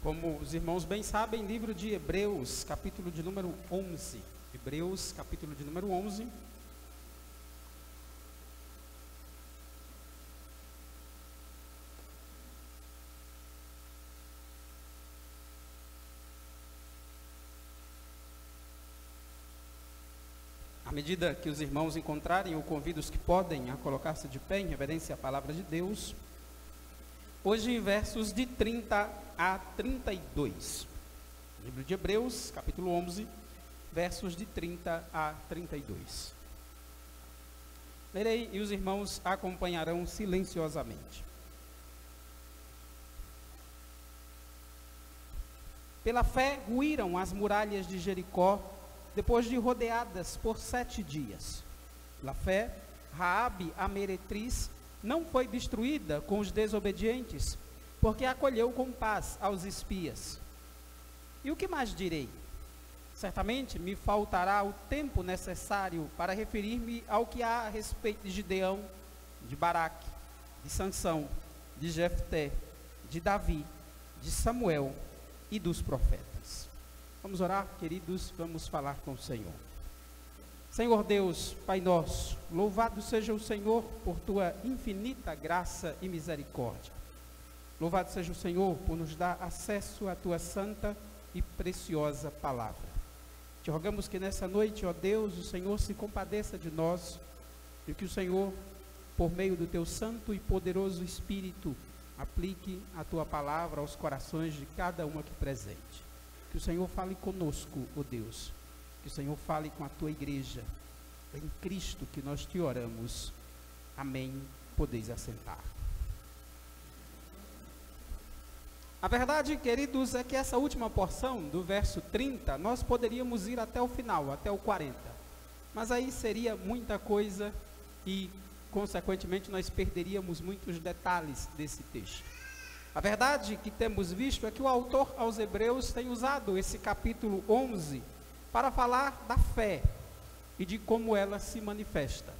Como os irmãos bem sabem, livro de Hebreus, capítulo de número 11. Hebreus, capítulo de número 11. À medida que os irmãos encontrarem, eu convido os que podem a colocar-se de pé em reverência à palavra de Deus. Hoje, em versos de 30 a 32. Livro de Hebreus, capítulo 11, versos de 30 a 32. Lerei e os irmãos acompanharão silenciosamente. Pela fé ruíram as muralhas de Jericó, depois de rodeadas por 7 dias. Pela fé, Raabe, a meretriz, não foi destruída com os desobedientes, porque acolheu com paz aos espias. E o que mais direi? Certamente me faltará o tempo necessário para referir-me ao que há a respeito de Gideão, de Baraque, de Sansão, de Jefté, de Davi, de Samuel e dos profetas. Vamos orar, queridos, vamos falar com o Senhor. Senhor Deus, Pai nosso, louvado seja o Senhor por tua infinita graça e misericórdia. Louvado seja o Senhor por nos dar acesso à tua santa e preciosa palavra. Te rogamos que nessa noite, ó Deus, o Senhor se compadeça de nós e que o Senhor, por meio do teu santo e poderoso Espírito, aplique a tua palavra aos corações de cada um aqui presente. Que o Senhor fale conosco, ó Deus. Que o Senhor fale com a tua igreja. É em Cristo que nós te oramos. Amém. Podeis assentar. A verdade, queridos, é que essa última porção, do verso 30, nós poderíamos ir até o final, até o 40. Mas aí seria muita coisa e, consequentemente, nós perderíamos muitos detalhes desse texto. A verdade que temos visto é que o autor aos Hebreus tem usado esse capítulo 11 para falar da fé e de como ela se manifesta.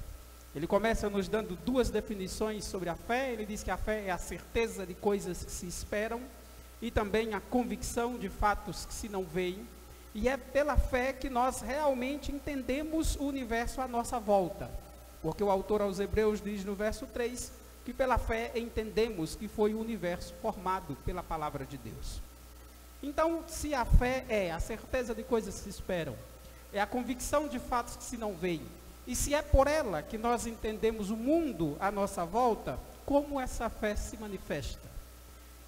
Ele começa nos dando duas definições sobre a fé. Ele diz que a fé é a certeza de coisas que se esperam e também a convicção de fatos que se não veem. E é pela fé que nós realmente entendemos o universo à nossa volta. Porque o autor aos Hebreus diz no verso 3 que pela fé entendemos que foi o universo formado pela palavra de Deus. Então, se a fé é a certeza de coisas que se esperam, é a convicção de fatos que se não veem, e se é por ela que nós entendemos o mundo à nossa volta, como essa fé se manifesta?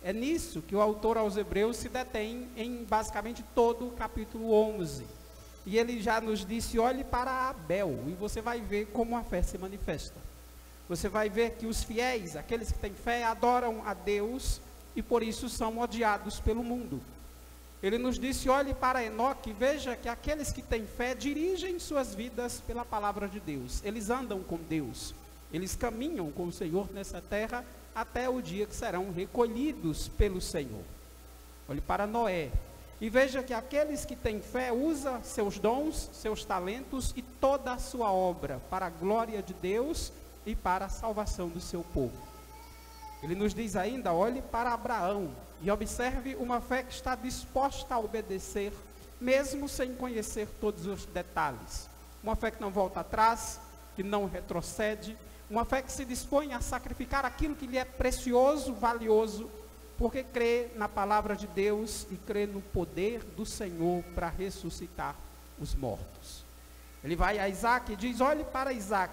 É nisso que o autor aos Hebreus se detém em basicamente todo o capítulo 11. E ele já nos disse, olhe para Abel, e você vai ver como a fé se manifesta. Você vai ver que os fiéis, aqueles que têm fé, adoram a Deus, e por isso são odiados pelo mundo. Ele nos disse, olhe para Enoque e veja que aqueles que têm fé dirigem suas vidas pela palavra de Deus. Eles andam com Deus, eles caminham com o Senhor nessa terra até o dia que serão recolhidos pelo Senhor. Olhe para Noé e veja que aqueles que têm fé usam seus dons, seus talentos e toda a sua obra para a glória de Deus e para a salvação do seu povo. Ele nos diz ainda, olhe para Abraão e observe uma fé que está disposta a obedecer, mesmo sem conhecer todos os detalhes. Uma fé que não volta atrás, que não retrocede, uma fé que se dispõe a sacrificar aquilo que lhe é precioso, valioso, porque crê na palavra de Deus e crê no poder do Senhor para ressuscitar os mortos. Ele vai a Isaac e diz, olhe para Isaac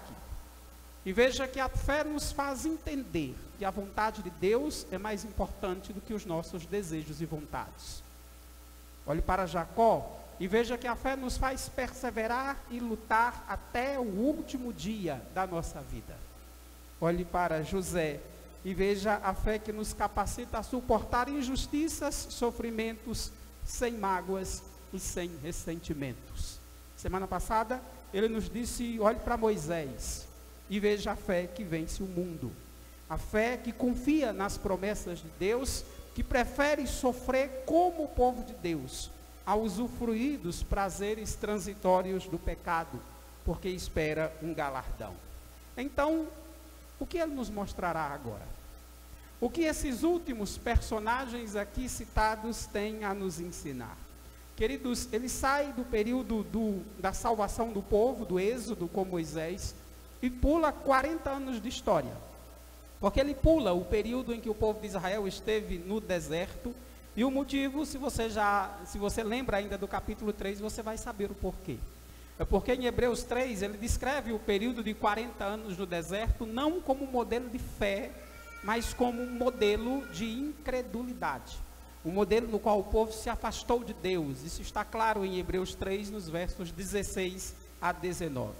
e veja que a fé nos faz entender que a vontade de Deus é mais importante do que os nossos desejos e vontades. Olhe para Jacó e veja que a fé nos faz perseverar e lutar até o último dia da nossa vida. Olhe para José e veja a fé que nos capacita a suportar injustiças, sofrimentos, sem mágoas e sem ressentimentos. Semana passada, ele nos disse, olhe para Moisés e veja a fé que vence o mundo. A fé que confia nas promessas de Deus, que prefere sofrer como o povo de Deus, a usufruir dos prazeres transitórios do pecado, porque espera um galardão. Então, o que ele nos mostrará agora? O que esses últimos personagens aqui citados têm a nos ensinar? Queridos, ele sai do período da salvação do povo, do êxodo com Moisés, e pula 40 anos de história. Porque ele pula o período em que o povo de Israel esteve no deserto, e o motivo, se você lembra ainda do capítulo 3, você vai saber o porquê. É porque em Hebreus 3, ele descreve o período de 40 anos no deserto, não como modelo de fé, mas como um modelo de incredulidade. Um modelo no qual o povo se afastou de Deus. Isso está claro em Hebreus 3, nos versos 16 a 19.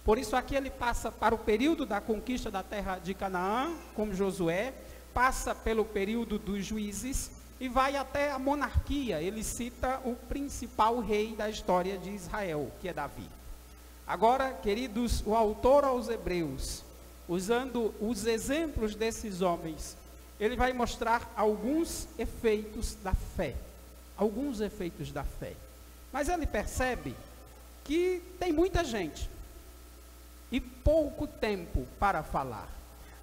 Por isso aqui ele passa para o período da conquista da terra de Canaã, como Josué, passa pelo período dos juízes e vai até a monarquia. Ele cita o principal rei da história de Israel, que é Davi. Agora, queridos, o autor aos Hebreus, usando os exemplos desses homens, ele vai mostrar alguns efeitos da fé. Alguns efeitos da fé. Mas ele percebe que tem muita gente e pouco tempo para falar.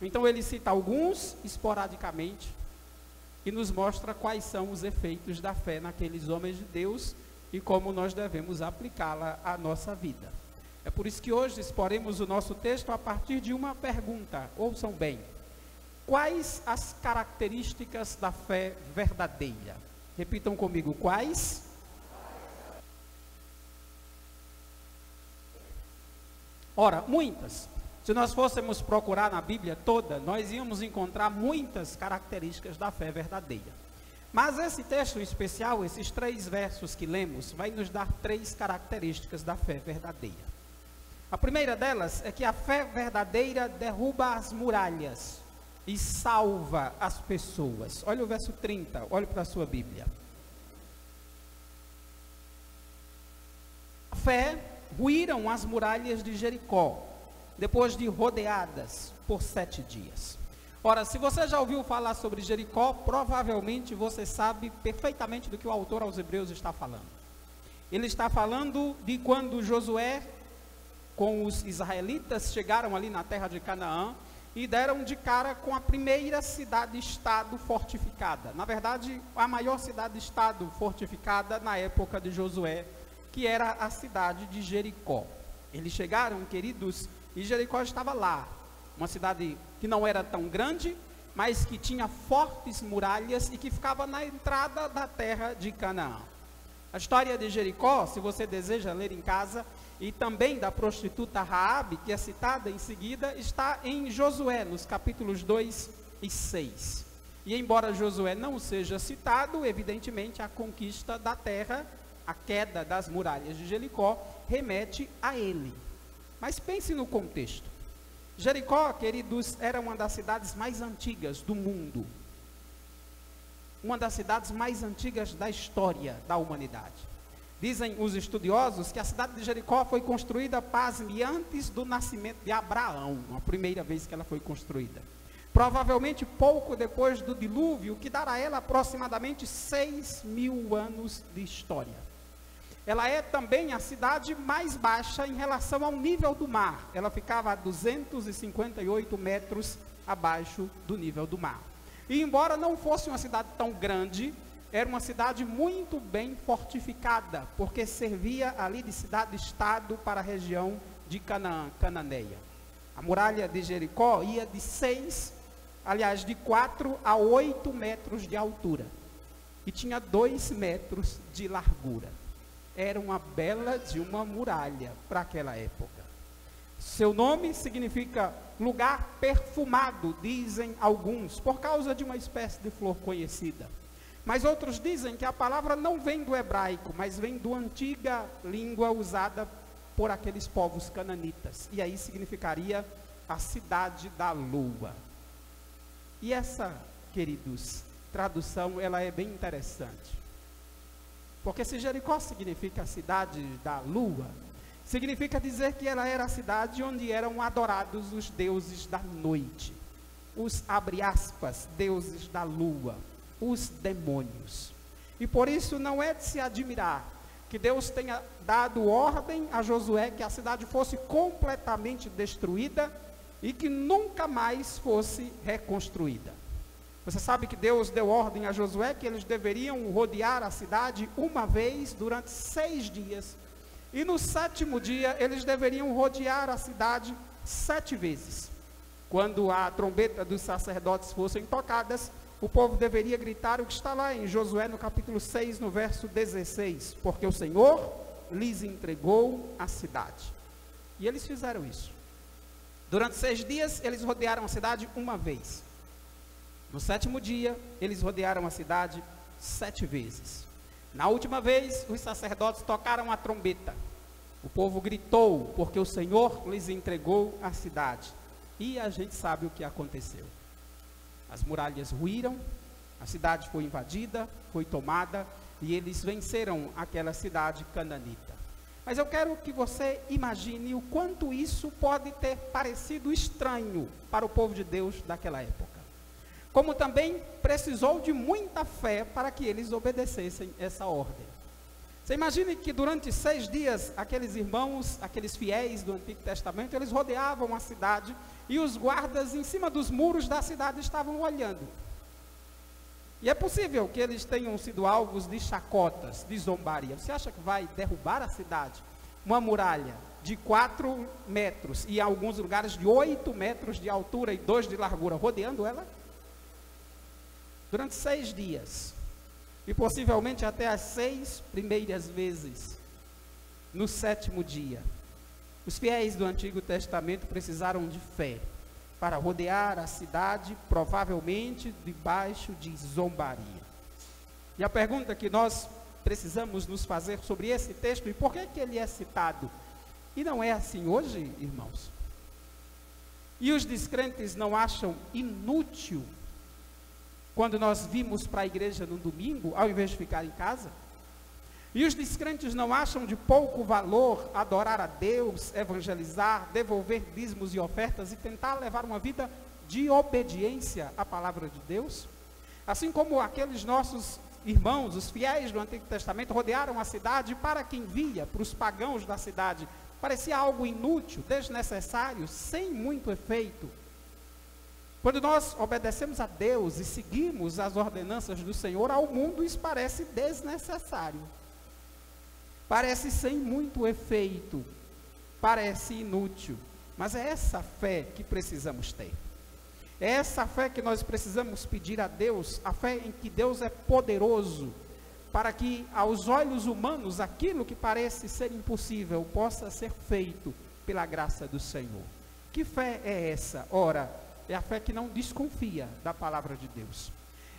Então ele cita alguns esporadicamente e nos mostra quais são os efeitos da fé naqueles homens de Deus e como nós devemos aplicá-la à nossa vida. É por isso que hoje exporemos o nosso texto a partir de uma pergunta. Ouçam bem. Quais as características da fé verdadeira? Repitam comigo, quais? Ora, muitas. Se nós fôssemos procurar na Bíblia toda, nós íamos encontrar muitas características da fé verdadeira. Mas esse texto em especial, esses 3 versos que lemos, vai nos dar 3 características da fé verdadeira. A primeira delas é que a fé verdadeira derruba as muralhas e salva as pessoas. Olha o verso 30, olhe para a sua Bíblia. A fé ruíram as muralhas de Jericó, depois de rodeadas por 7 dias. Ora, se você já ouviu falar sobre Jericó, provavelmente você sabe perfeitamente do que o autor aos Hebreus está falando. Ele está falando de quando Josué, com os israelitas, chegaram ali na terra de Canaã, e deram de cara com a primeira cidade-estado fortificada. Na verdade, a maior cidade-estado fortificada na época de Josué, que era a cidade de Jericó. Eles chegaram, queridos, e Jericó estava lá. Uma cidade que não era tão grande, mas que tinha fortes muralhas e que ficava na entrada da terra de Canaã. A história de Jericó, se você deseja ler em casa, e também da prostituta Raabe, que é citada em seguida, está em Josué, nos capítulos 2 e 6. E embora Josué não seja citado, evidentemente a conquista da terra, a queda das muralhas de Jericó, remete a ele. Mas pense no contexto. Jericó, queridos, era uma das cidades mais antigas do mundo. Uma das cidades mais antigas da história da humanidade. Dizem os estudiosos que a cidade de Jericó foi construída, pasme, antes do nascimento de Abraão, a primeira vez que ela foi construída. Provavelmente pouco depois do dilúvio, que dará a ela aproximadamente 6.000 anos de história. Ela é também a cidade mais baixa em relação ao nível do mar. Ela ficava a 258 metros abaixo do nível do mar. E embora não fosse uma cidade tão grande, era uma cidade muito bem fortificada, porque servia ali de cidade-estado para a região de Canaã, Cananeia. A muralha de Jericó ia de 4 a 8 metros de altura, e tinha 2 metros de largura. Era uma bela de uma muralha para aquela época. Seu nome significa lugar perfumado, dizem alguns, por causa de uma espécie de flor conhecida. Mas outros dizem que a palavra não vem do hebraico, mas vem da antiga língua usada por aqueles povos cananitas. E aí significaria a cidade da lua. E essa, queridos, tradução, ela é bem interessante. Porque se Jericó significa a cidade da lua, significa dizer que ela era a cidade onde eram adorados os deuses da noite. Os, abre aspas, deuses da lua. Os demônios. E por isso não é de se admirar que Deus tenha dado ordem a Josué que a cidade fosse completamente destruída e que nunca mais fosse reconstruída. Você sabe que Deus deu ordem a Josué que eles deveriam rodear a cidade uma vez durante 6 dias. E no 7º dia, eles deveriam rodear a cidade 7 vezes. Quando a trombeta dos sacerdotes fossem tocadas, o povo deveria gritar o que está lá em Josué, no capítulo 6, no verso 16. Porque o Senhor lhes entregou a cidade. E eles fizeram isso. Durante 6 dias, eles rodearam a cidade uma vez. No 7º dia, eles rodearam a cidade 7 vezes. Na última vez, os sacerdotes tocaram a trombeta. O povo gritou, porque o Senhor lhes entregou a cidade. E a gente sabe o que aconteceu. As muralhas ruíram, a cidade foi invadida, foi tomada, e eles venceram aquela cidade cananita. Mas eu quero que você imagine o quanto isso pode ter parecido estranho para o povo de Deus daquela época. Como também precisou de muita fé para que eles obedecessem essa ordem. Você imagine que durante 6 dias, aqueles irmãos, aqueles fiéis do Antigo Testamento, eles rodeavam a cidade e os guardas em cima dos muros da cidade estavam olhando. E é possível que eles tenham sido alvos de chacotas, de zombaria. Você acha que vai derrubar a cidade? Uma muralha de 4 metros e em alguns lugares de 8 metros de altura e 2 de largura, rodeando ela? Durante 6 dias, e possivelmente até as 6 primeiras vezes, no 7º dia, os fiéis do Antigo Testamento precisaram de fé para rodear a cidade, provavelmente debaixo de zombaria. E a pergunta que nós precisamos nos fazer sobre esse texto, e por que ele é citado? E não é assim hoje, irmãos? E os descrentes não acham inútil quando nós vimos para a igreja no domingo, ao invés de ficar em casa? E os descrentes não acham de pouco valor adorar a Deus, evangelizar, devolver dízimos e ofertas e tentar levar uma vida de obediência à palavra de Deus? Assim como aqueles nossos irmãos, os fiéis do Antigo Testamento, rodearam a cidade, para quem via, para os pagãos da cidade, parecia algo inútil, desnecessário, sem muito efeito. Quando nós obedecemos a Deus e seguimos as ordenanças do Senhor, ao mundo isso parece desnecessário. Parece sem muito efeito, parece inútil. Mas é essa fé que precisamos ter. É essa fé que nós precisamos pedir a Deus, a fé em que Deus é poderoso, para que aos olhos humanos aquilo que parece ser impossível possa ser feito pela graça do Senhor. Que fé é essa? Ora, é a fé que não desconfia da palavra de Deus.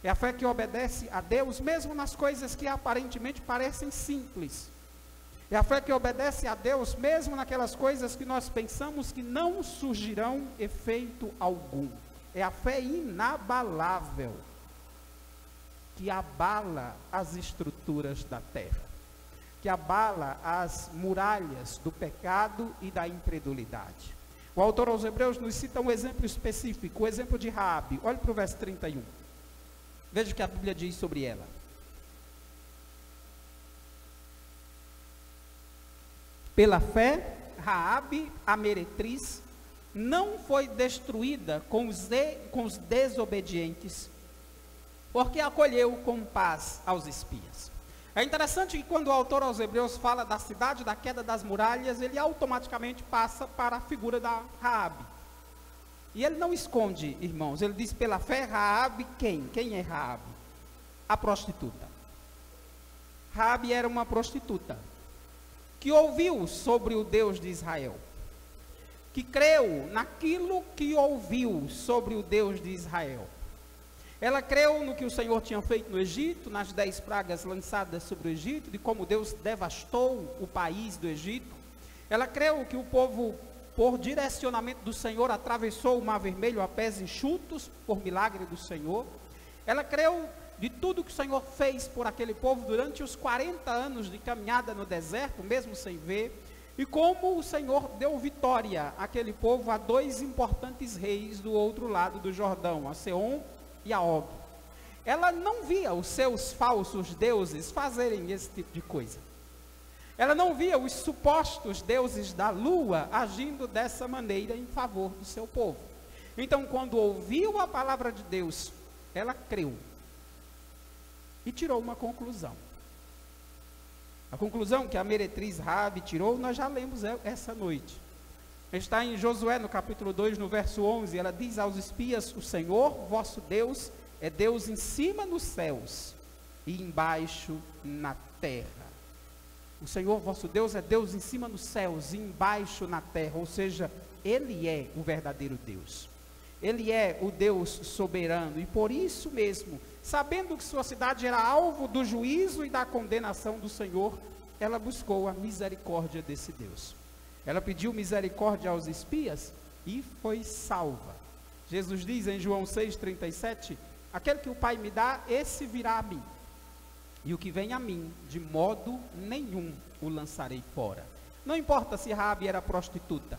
É a fé que obedece a Deus, mesmo nas coisas que aparentemente parecem simples. É a fé que obedece a Deus, mesmo naquelas coisas que nós pensamos que não surgirão efeito algum. É a fé inabalável, que abala as estruturas da terra, que abala as muralhas do pecado e da incredulidade. O autor aos Hebreus nos cita um exemplo específico, o exemplo de Raabe. Olhe para o verso 31. Veja o que a Bíblia diz sobre ela. Pela fé, Raabe, a meretriz, não foi destruída com os desobedientes, porque acolheu com paz aos espias. É interessante que quando o autor aos Hebreus fala da cidade, da queda das muralhas, ele automaticamente passa para a figura da Raabe. E ele não esconde, irmãos, ele diz pela fé, Raabe quem? Quem é Raabe? A prostituta. Raabe era uma prostituta, que ouviu sobre o Deus de Israel, que creu naquilo que ouviu sobre o Deus de Israel. Ela creu no que o Senhor tinha feito no Egito, nas 10 pragas lançadas sobre o Egito, de como Deus devastou o país do Egito. Ela creu que o povo, por direcionamento do Senhor, atravessou o Mar Vermelho a pés enxutos, por milagre do Senhor. Ela creu de tudo que o Senhor fez por aquele povo durante os 40 anos de caminhada no deserto, mesmo sem ver, e como o Senhor deu vitória àquele povo a 2 importantes reis do outro lado do Jordão, a Seom e a Og. Ela não via os seus falsos deuses fazerem esse tipo de coisa. Ela não via os supostos deuses da lua agindo dessa maneira em favor do seu povo. Então, quando ouviu a palavra de Deus, ela creu e tirou uma conclusão. A conclusão que a meretriz Raabe tirou, nós já lemos essa noite. Está em Josué, no capítulo 2, no verso 11, ela diz aos espias: o Senhor, vosso Deus, é Deus em cima nos céus e embaixo na terra. O Senhor, vosso Deus, é Deus em cima nos céus e embaixo na terra, ou seja, Ele é o verdadeiro Deus. Ele é o Deus soberano, e por isso mesmo, sabendo que sua cidade era alvo do juízo e da condenação do Senhor, ela buscou a misericórdia desse Deus. Ela pediu misericórdia aos espias e foi salva. Jesus diz em João 6,37, aquele que o Pai me dá, esse virá a mim. E o que vem a mim, de modo nenhum o lançarei fora. Não importa se Raabe era prostituta.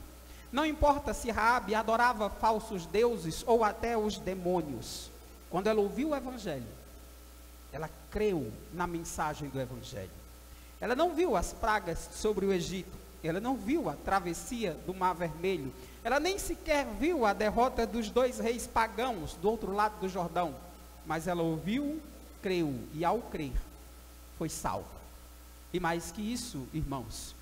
Não importa se Raabe adorava falsos deuses ou até os demônios. Quando ela ouviu o Evangelho, ela creu na mensagem do Evangelho. Ela não viu as pragas sobre o Egito. Ela não viu a travessia do Mar Vermelho. Ela nem sequer viu a derrota dos 2 reis pagãos do outro lado do Jordão. Mas ela ouviu, creu e ao crer, foi salva. E mais que isso, irmãos,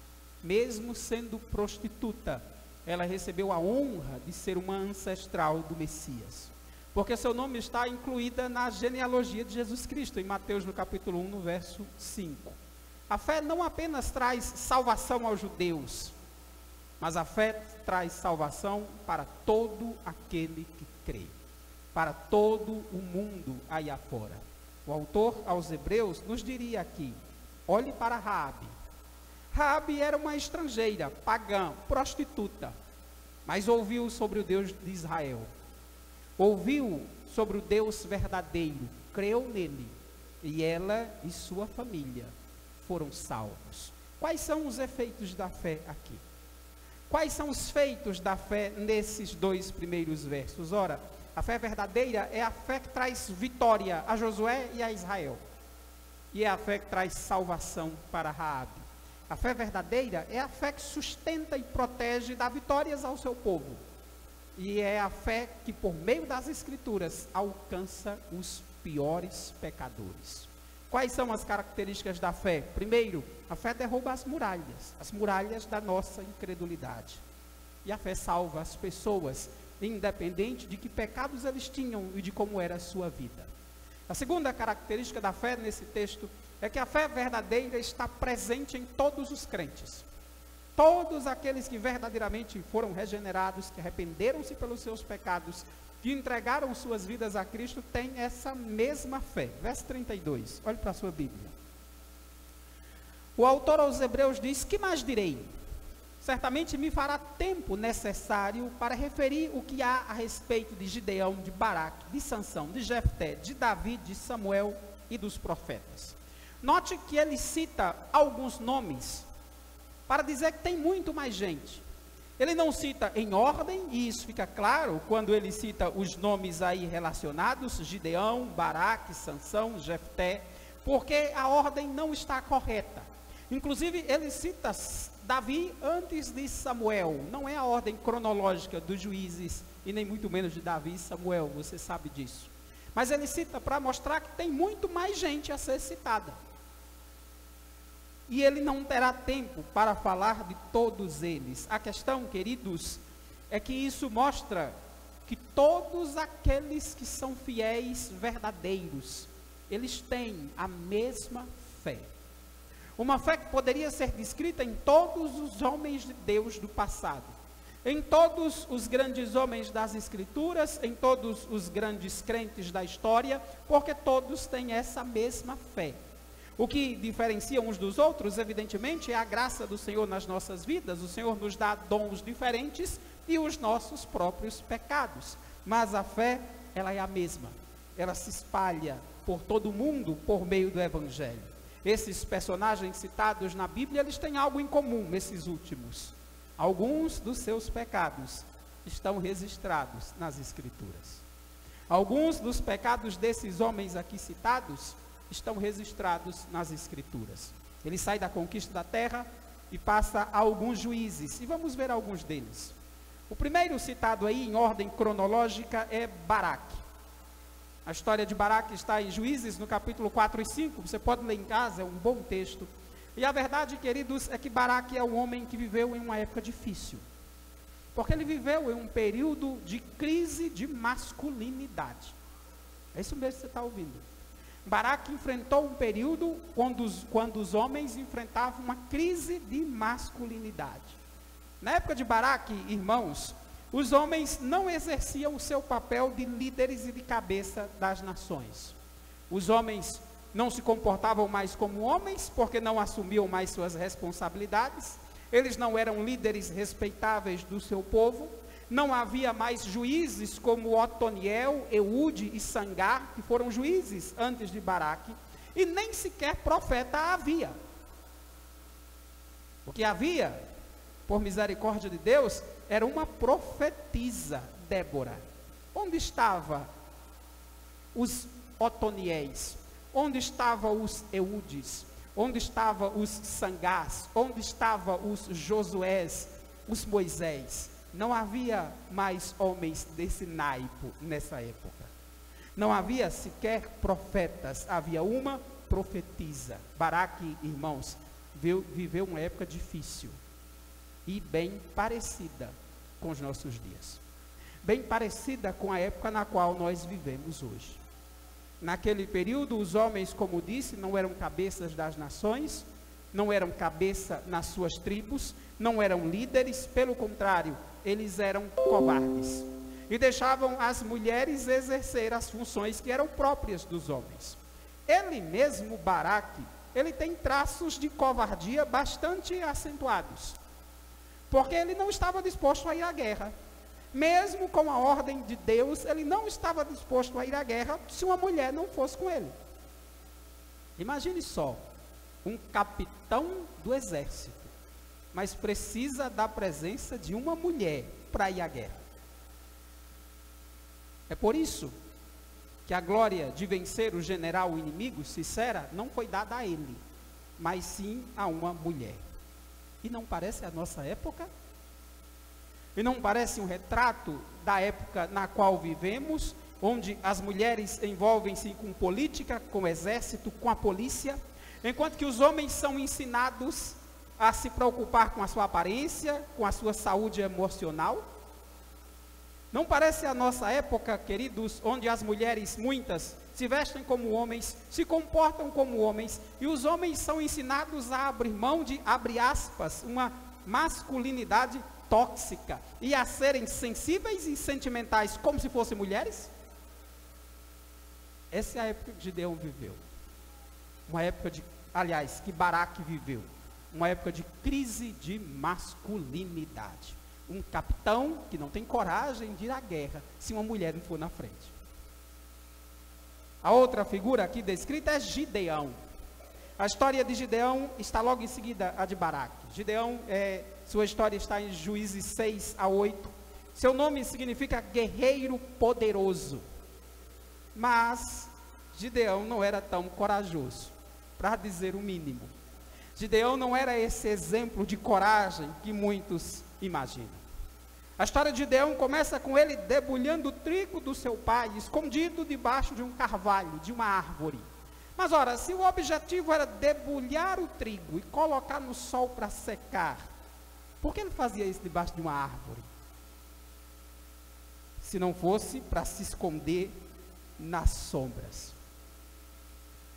mesmo sendo prostituta, ela recebeu a honra de ser uma ancestral do Messias. Porque seu nome está incluída na genealogia de Jesus Cristo, em Mateus no capítulo 1, no verso 5. A fé não apenas traz salvação aos judeus, mas a fé traz salvação para todo aquele que crê, para todo o mundo aí afora. O autor aos Hebreus nos diria aqui, olhe para Raabe. Raabe era uma estrangeira, pagã, prostituta, mas ouviu sobre o Deus de Israel. Ouviu sobre o Deus verdadeiro, creu nele, e ela e sua família foram salvos. Quais são os efeitos da fé aqui? Quais são os feitos da fé nesses 2 primeiros versos? Ora, a fé verdadeira é a fé que traz vitória a Josué e a Israel. E é a fé que traz salvação para Raabe. A fé verdadeira é a fé que sustenta e protege e dá vitórias ao seu povo. E é a fé que, por meio das Escrituras, alcança os piores pecadores. Quais são as características da fé? Primeiro, a fé derruba as muralhas da nossa incredulidade. E a fé salva as pessoas, independente de que pecados eles tinham e de como era a sua vida. A segunda característica da fé nesse texto é que a fé verdadeira está presente em todos os crentes. Todos aqueles que verdadeiramente foram regenerados, que arrependeram-se pelos seus pecados, que entregaram suas vidas a Cristo, têm essa mesma fé. Verso 32, olhe para a sua Bíblia. O autor aos Hebreus diz: que mais direi? Certamente me fará tempo necessário para referir o que há a respeito de Gideão, de Baraque, de Sansão, de Jefté, de Davi, de Samuel e dos profetas. Note que ele cita alguns nomes para dizer que tem muito mais gente. Ele não cita em ordem, e isso fica claro quando ele cita os nomes aí relacionados, Gideão, Baraque, Sansão, Jefté, porque a ordem não está correta. Inclusive, ele cita Davi antes de Samuel, não é a ordem cronológica dos juízes, e nem muito menos de Davi e Samuel, você sabe disso. Mas ele cita para mostrar que tem muito mais gente a ser citada. E ele não terá tempo para falar de todos eles. A questão, queridos, é que isso mostra que todos aqueles que são fiéis, verdadeiros, eles têm a mesma fé. Uma fé que poderia ser descrita em todos os homens de Deus do passado, em todos os grandes homens das Escrituras, em todos os grandes crentes da história, porque todos têm essa mesma fé. O que diferencia uns dos outros, evidentemente, é a graça do Senhor nas nossas vidas. O Senhor nos dá dons diferentes e os nossos próprios pecados. Mas a fé, ela é a mesma. Ela se espalha por todo o mundo por meio do Evangelho. Esses personagens citados na Bíblia, eles têm algo em comum, esses últimos. Alguns dos seus pecados estão registrados nas Escrituras. Alguns dos pecados desses homens aqui citados estão registrados nas Escrituras. Ele sai da conquista da terra e passa a alguns juízes, e vamos ver alguns deles. O primeiro citado aí em ordem cronológica é Baraque. A história de Baraque está em Juízes, no capítulo 4 e 5, você pode ler em casa, é um bom texto. E a verdade, queridos, é que Baraque é um homem que viveu em uma época difícil. Porque ele viveu em um período de crise de masculinidade. É isso mesmo que você está ouvindo. Baraque enfrentou um período quando os homens enfrentavam uma crise de masculinidade. Na época de Baraque, irmãos, os homens não exerciam o seu papel de líderes e de cabeça das nações. Os homens não se comportavam mais como homens, porque não assumiam mais suas responsabilidades. Eles não eram líderes respeitáveis do seu povo. Não havia mais juízes como Otoniel, Eude e Sangar, que foram juízes antes de Baraque. E nem sequer profeta havia. O que havia, por misericórdia de Deus, era uma profetisa, Débora. Onde estavam os Otoniéis? Onde estavam os Eudes? Onde estavam os Sangás? Onde estavam os Josués? Os Moisés? Não havia mais homens desse naipe nessa época. Não havia sequer profetas. Havia uma profetisa. Baraque, irmãos, viveu uma época difícil. E bem parecida com os nossos dias. Bem parecida com a época na qual nós vivemos hoje. Naquele período, os homens, como disse, não eram cabeças das nações, não eram cabeça nas suas tribos, não eram líderes, pelo contrário, eles eram covardes. E deixavam as mulheres exercer as funções que eram próprias dos homens. Ele mesmo, Baraque, ele tem traços de covardia bastante acentuados. Porque ele não estava disposto a ir à guerra. Mesmo com a ordem de Deus, ele não estava disposto a ir à guerra se uma mulher não fosse com ele. Imagine só, um capitão do exército, mas precisa da presença de uma mulher para ir à guerra. É por isso que a glória de vencer o general inimigo, Sisera, não foi dada a ele, mas sim a uma mulher. E não parece a nossa época? E não parece um retrato da época na qual vivemos, onde as mulheres envolvem-se com política, com o exército, com a polícia, enquanto que os homens são ensinados a se preocupar com a sua aparência, com a sua saúde emocional? Não parece a nossa época, queridos, onde as mulheres, muitas, se vestem como homens, se comportam como homens, e os homens são ensinados a abrir mão de, abre aspas, uma masculinidade tóxica, e a serem sensíveis e sentimentais como se fossem mulheres? Essa é a época que Gideão viveu. Uma época que Baraque viveu. Uma época de crise de masculinidade. Um capitão que não tem coragem de ir à guerra se uma mulher não for na frente. A outra figura aqui descrita é Gideão. A história de Gideão está logo em seguida a de Baraque. Gideão, sua história está em Juízes 6 a 8. Seu nome significa guerreiro poderoso. Mas Gideão não era tão corajoso, para dizer o mínimo. Gideão não era esse exemplo de coragem que muitos imaginam. A história de Gideão começa com ele debulhando o trigo do seu pai, escondido debaixo de um carvalho, de uma árvore. Mas ora, se o objetivo era debulhar o trigo e colocar no sol para secar, por que ele fazia isso debaixo de uma árvore? Se não fosse para se esconder nas sombras.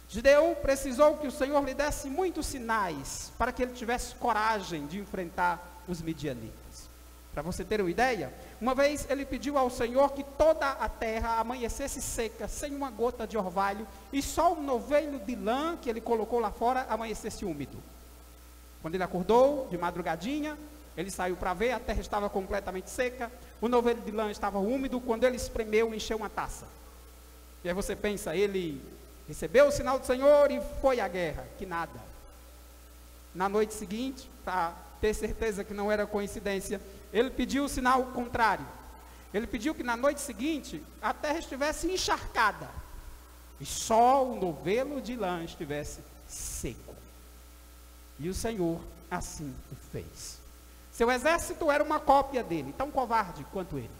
Gideão precisou que o Senhor lhe desse muitos sinais para que ele tivesse coragem de enfrentar os midianitas. Para você ter uma ideia, uma vez ele pediu ao Senhor que toda a terra amanhecesse seca, sem uma gota de orvalho, e só um novelo de lã que ele colocou lá fora amanhecesse úmido. Quando ele acordou de madrugadinha, ele saiu para ver, a terra estava completamente seca, o novelo de lã estava úmido. Quando ele espremeu, encheu uma taça. E aí você pensa, ele recebeu o sinal do Senhor e foi à guerra. Que nada. Na noite seguinte, para ter certeza que não era coincidência, ele pediu o sinal contrário. Ele pediu que na noite seguinte a terra estivesse encharcada e só o novelo de lã estivesse seco. E o Senhor assim o fez. Seu exército era uma cópia dele, tão covarde quanto ele.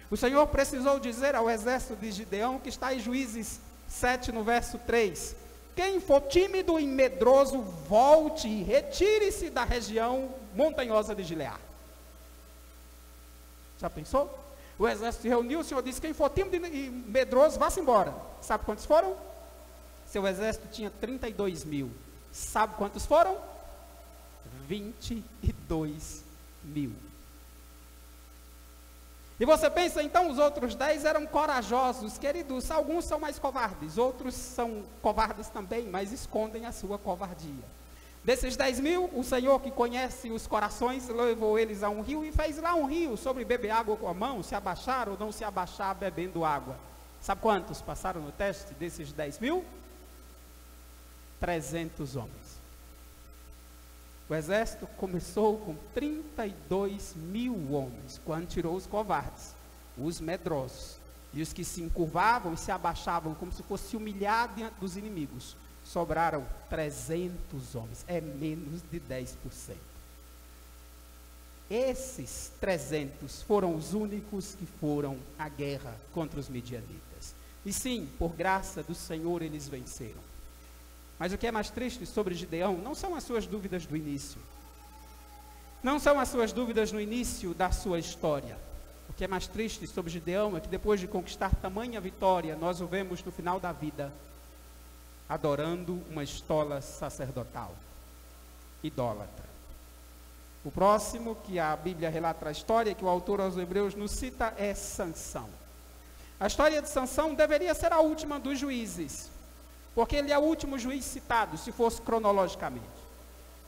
O Senhor precisou dizer ao exército de Gideão, que está em Juízes 7, no verso 3, quem for tímido e medroso, volte e retire-se da região montanhosa de Gileade. Já pensou? O exército se reuniu, o Senhor disse, quem for tímido e medroso, vá-se embora. Sabe quantos foram? Seu exército tinha 32 mil. Sabe quantos foram? 22 mil. E você pensa, então, os outros 10 eram corajosos, queridos. Alguns são mais covardes, outros são covardes também, mas escondem a sua covardia. Desses 10 mil, o Senhor, que conhece os corações, levou eles a um rio e fez lá um rio sobre beber água com a mão, se abaixar ou não se abaixar bebendo água. Sabe quantos passaram no teste desses 10 mil? 300 homens. O exército começou com 32 mil homens, quando tirou os covardes, os medrosos, e os que se encurvavam e se abaixavam como se fosse humilhar diante dos inimigos. Sobraram 300 homens, é menos de 10%. Esses 300 foram os únicos que foram à guerra contra os midianitas. E sim, por graça do Senhor, eles venceram. Mas o que é mais triste sobre Gideão não são as suas dúvidas do início. Não são as suas dúvidas no início da sua história. O que é mais triste sobre Gideão é que depois de conquistar tamanha vitória, nós o vemos no final da vida adorando uma estola sacerdotal, idólatra. O próximo que a Bíblia relata a história, que o autor aos Hebreus nos cita, é Sansão. A história de Sansão deveria ser a última dos juízes, porque ele é o último juiz citado, se fosse cronologicamente.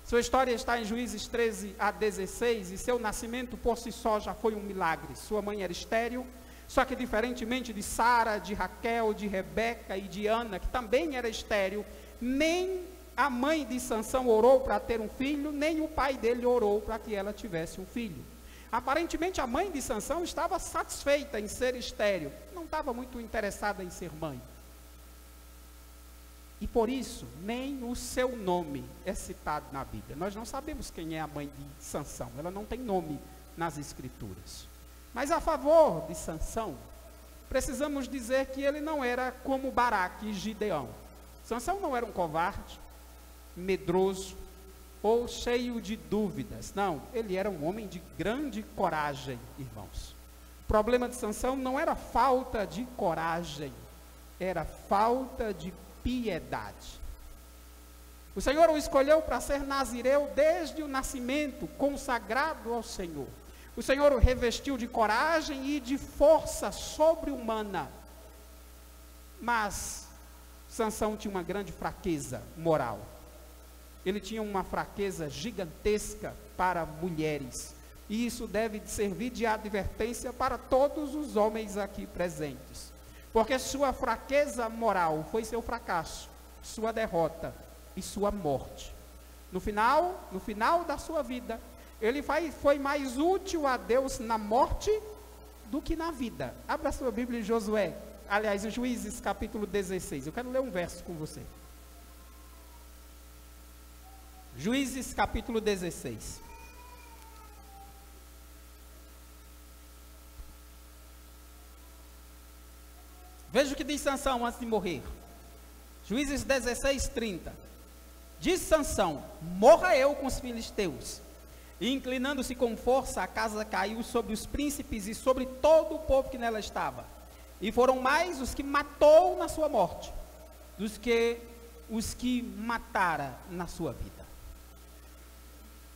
Sua história está em Juízes 13 a 16, e seu nascimento por si só já foi um milagre. Sua mãe era estéril, só que diferentemente de Sara, de Raquel, de Rebeca e de Ana, que também era estéril, nem a mãe de Sansão orou para ter um filho, nem o pai dele orou para que ela tivesse um filho. Aparentemente a mãe de Sansão estava satisfeita em ser estéril, não estava muito interessada em ser mãe. E por isso, nem o seu nome é citado na Bíblia. Nós não sabemos quem é a mãe de Sansão, ela não tem nome nas Escrituras. Mas a favor de Sansão, precisamos dizer que ele não era como Baraque e Gideão. Sansão não era um covarde, medroso ou cheio de dúvidas. Não, ele era um homem de grande coragem, irmãos. O problema de Sansão não era falta de coragem, era falta de piedade. O Senhor o escolheu para ser nazireu desde o nascimento, consagrado ao Senhor. O Senhor o revestiu de coragem e de força sobre-humana. Mas Sansão tinha uma grande fraqueza moral. Ele tinha uma fraqueza gigantesca para mulheres. E isso deve servir de advertência para todos os homens aqui presentes. Porque sua fraqueza moral foi seu fracasso, sua derrota e sua morte. No final da sua vida, ele foi mais útil a Deus na morte do que na vida. Abra sua Bíblia em Josué, aliás, em Juízes capítulo 16. Eu quero ler um verso com você. Juízes capítulo 16. Veja o que diz Sansão antes de morrer. Juízes 16, 30. Diz Sansão: morra eu com os filisteus. E inclinando-se com força, a casa caiu sobre os príncipes e sobre todo o povo que nela estava. E foram mais os que matou na sua morte, dos que os que matara na sua vida.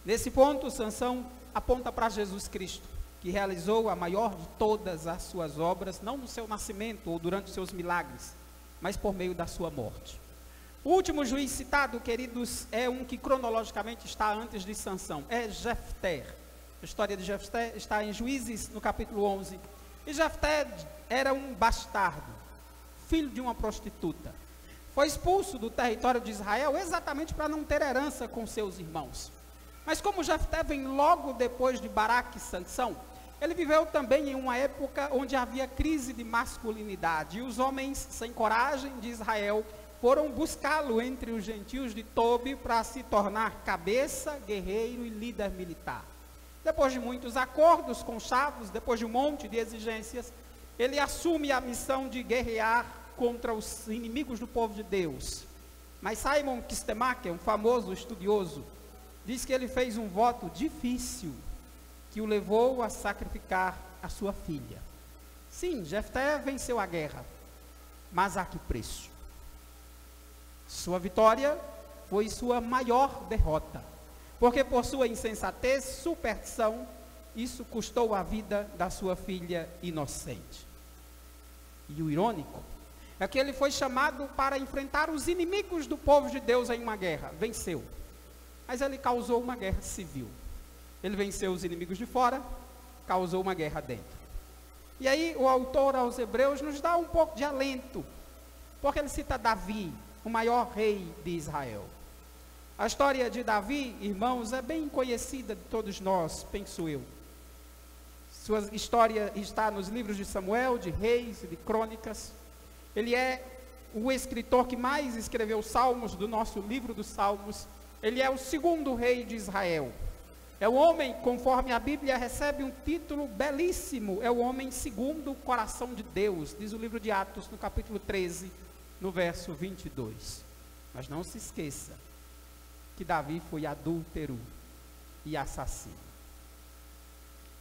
Nesse ponto, Sansão aponta para Jesus Cristo, que realizou a maior de todas as suas obras, não no seu nascimento ou durante os seus milagres, mas por meio da sua morte. O último juiz citado, queridos, é um que cronologicamente está antes de Sansão, é Jefté. A história de Jefté está em Juízes, no capítulo 11. E Jefté era um bastardo, filho de uma prostituta. Foi expulso do território de Israel exatamente para não ter herança com seus irmãos. Mas como Jefté vem logo depois de Baraque e Sansão, ele viveu também em uma época onde havia crise de masculinidade, e os homens sem coragem de Israel foram buscá-lo entre os gentios de Tobi para se tornar cabeça, guerreiro e líder militar. Depois de muitos acordos com Chavos, depois de um monte de exigências, ele assume a missão de guerrear contra os inimigos do povo de Deus. Mas Simon Kistemaker, um famoso estudioso, diz que ele fez um voto difícil, que o levou a sacrificar a sua filha. Sim, Jefté venceu a guerra, mas a que preço? Sua vitória foi sua maior derrota, porque por sua insensatez, superstição, isso custou a vida da sua filha inocente. E o irônico é que ele foi chamado para enfrentar os inimigos do povo de Deus em uma guerra, venceu, mas ele causou uma guerra civil. Ele venceu os inimigos de fora, causou uma guerra dentro. E aí o autor aos Hebreus nos dá um pouco de alento, porque ele cita Davi, o maior rei de Israel. A história de Davi, irmãos, é bem conhecida de todos nós, penso eu. Sua história está nos livros de Samuel, de Reis e de Crônicas. Ele é o escritor que mais escreveu salmos do nosso livro dos Salmos. Ele é o segundo rei de Israel. É o homem, conforme a Bíblia recebe um título belíssimo, é o homem segundo o coração de Deus, diz o livro de Atos, no capítulo 13, no verso 22. Mas não se esqueça que Davi foi adúltero e assassino.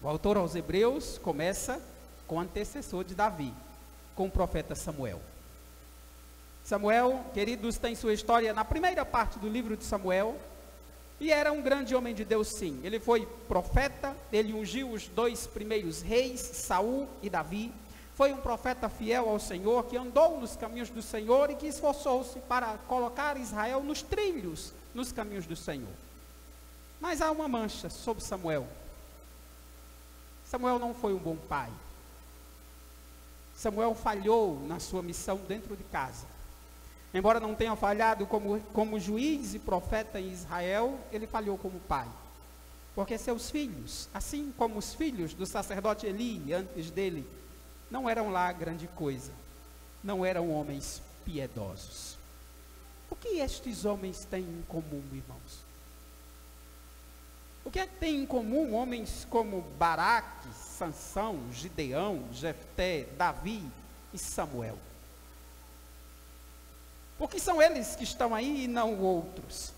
O autor aos Hebreus começa com o antecessor de Davi, com o profeta Samuel. Samuel, queridos, tem sua história na primeira parte do livro de Samuel, e era um grande homem de Deus, sim. Ele foi profeta, ele ungiu os dois primeiros reis, Saul e Davi. Foi um profeta fiel ao Senhor, que andou nos caminhos do Senhor e que esforçou-se para colocar Israel nos trilhos, nos caminhos do Senhor. Mas há uma mancha sobre Samuel. Samuel não foi um bom pai. Samuel falhou na sua missão dentro de casa. Embora não tenha falhado como juiz e profeta em Israel, ele falhou como pai. Porque seus filhos, assim como os filhos do sacerdote Eli antes dele, não eram lá grande coisa. Não eram homens piedosos. O que estes homens têm em comum, irmãos? O que é que tem em comum homens como Baraque, Sansão, Gideão, Jefté, Davi e Samuel? Porque são eles que estão aí e não outros.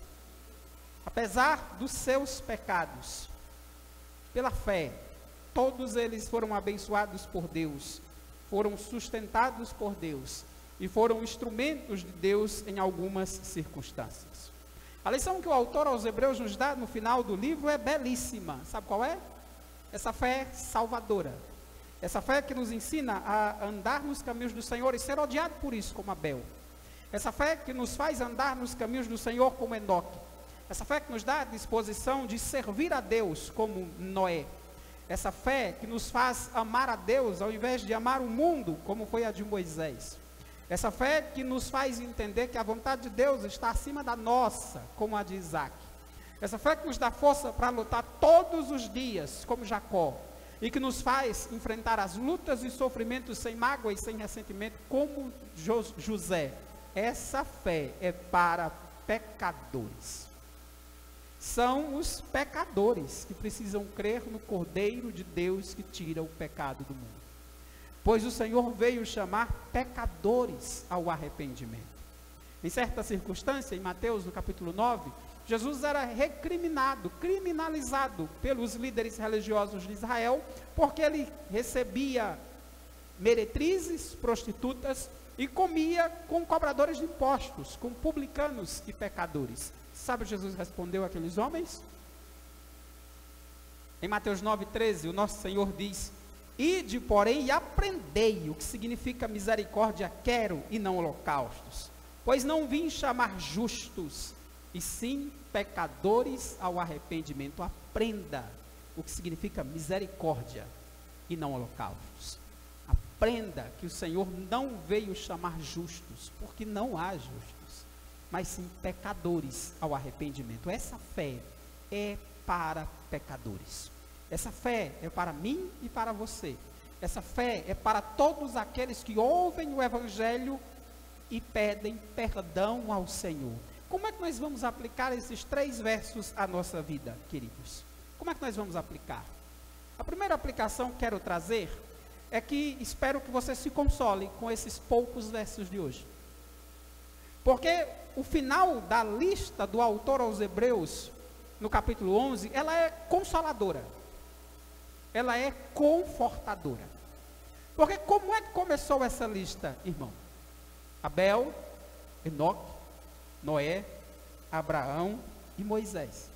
Apesar dos seus pecados, pela fé, todos eles foram abençoados por Deus, foram sustentados por Deus e foram instrumentos de Deus em algumas circunstâncias. A lição que o autor aos Hebreus nos dá no final do livro é belíssima. Sabe qual é? Essa fé salvadora. Essa fé que nos ensina a andar nos caminhos do Senhor e ser odiado por isso, como Abel. Essa fé que nos faz andar nos caminhos do Senhor como Enoque. Essa fé que nos dá a disposição de servir a Deus como Noé. Essa fé que nos faz amar a Deus ao invés de amar o mundo, como foi a de Moisés. Essa fé que nos faz entender que a vontade de Deus está acima da nossa, como a de Isaac. Essa fé que nos dá força para lutar todos os dias, como Jacó. E que nos faz enfrentar as lutas e sofrimentos sem mágoa e sem ressentimento, como José. Essa fé é para pecadores. São os pecadores que precisam crer no Cordeiro de Deus que tira o pecado do mundo. Pois o Senhor veio chamar pecadores ao arrependimento. Em certa circunstância, em Mateus, no capítulo 9, Jesus era recriminado, criminalizado pelos líderes religiosos de Israel, porque ele recebia meretrizes, prostitutas, e comia com cobradores de impostos, com publicanos e pecadores. Sabe o que Jesus respondeu àqueles homens? Em Mateus 9,13, o nosso Senhor diz: ide, porém, e aprendei o que significa misericórdia quero e não holocaustos. Pois não vim chamar justos, e sim pecadores ao arrependimento. Aprenda o que significa misericórdia e não holocaustos. Aprenda que o Senhor não veio chamar justos, porque não há justos, mas sim pecadores ao arrependimento. Essa fé é para pecadores. Essa fé é para mim e para você. Essa fé é para todos aqueles que ouvem o Evangelho e pedem perdão ao Senhor. Como é que nós vamos aplicar esses 3 versos à nossa vida, queridos? Como é que nós vamos aplicar? A primeira aplicação que quero trazer é que espero que você se console com esses poucos versos de hoje. Porque o final da lista do autor aos Hebreus, no capítulo 11, ela é consoladora. Ela é confortadora. Porque como é que começou essa lista, irmão? Abel, Enoque, Noé, Abraão e Moisés.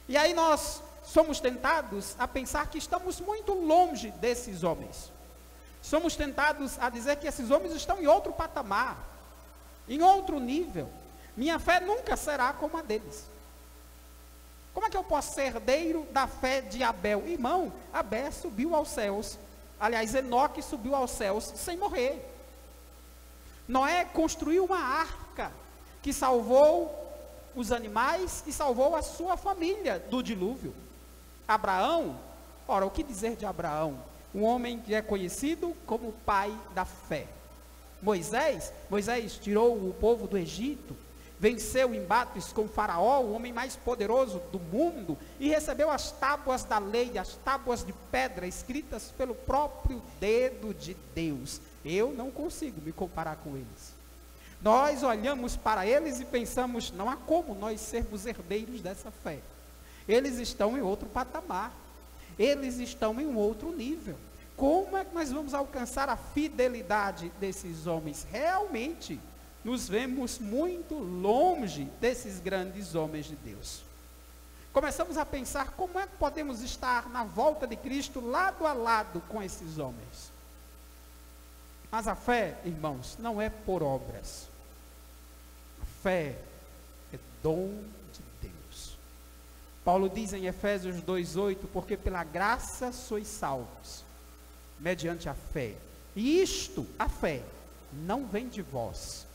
E aí nós somos tentados a pensar que estamos muito longe desses homens. Somos tentados a dizer que esses homens estão em outro patamar, em outro nível. Minha fé nunca será como a deles. Como é que eu posso ser herdeiro da fé de Abel? Irmão, Abel subiu aos céus. Aliás, Enoque subiu aos céus sem morrer. Noé construiu uma arca que salvou os animais e salvou a sua família do dilúvio. Abraão, ora, o que dizer de Abraão? Um homem que é conhecido como o pai da fé. Moisés tirou o povo do Egito, venceu embates com Faraó, o homem mais poderoso do mundo, e recebeu as tábuas da lei, as tábuas de pedra, escritas pelo próprio dedo de Deus. Eu não consigo me comparar com eles. Nós olhamos para eles e pensamos, não há como nós sermos herdeiros dessa fé. Eles estão em outro patamar, eles estão em um outro nível. Como é que nós vamos alcançar a fidelidade desses homens? Realmente, nos vemos muito longe desses grandes homens de Deus. Começamos a pensar como é que podemos estar na volta de Cristo lado a lado com esses homens. Mas a fé, irmãos, não é por obras. A fé é dom de Deus. Paulo diz em Efésios 2:8, porque pela graça sois salvos, mediante a fé. E isto, a fé, não vem de vós,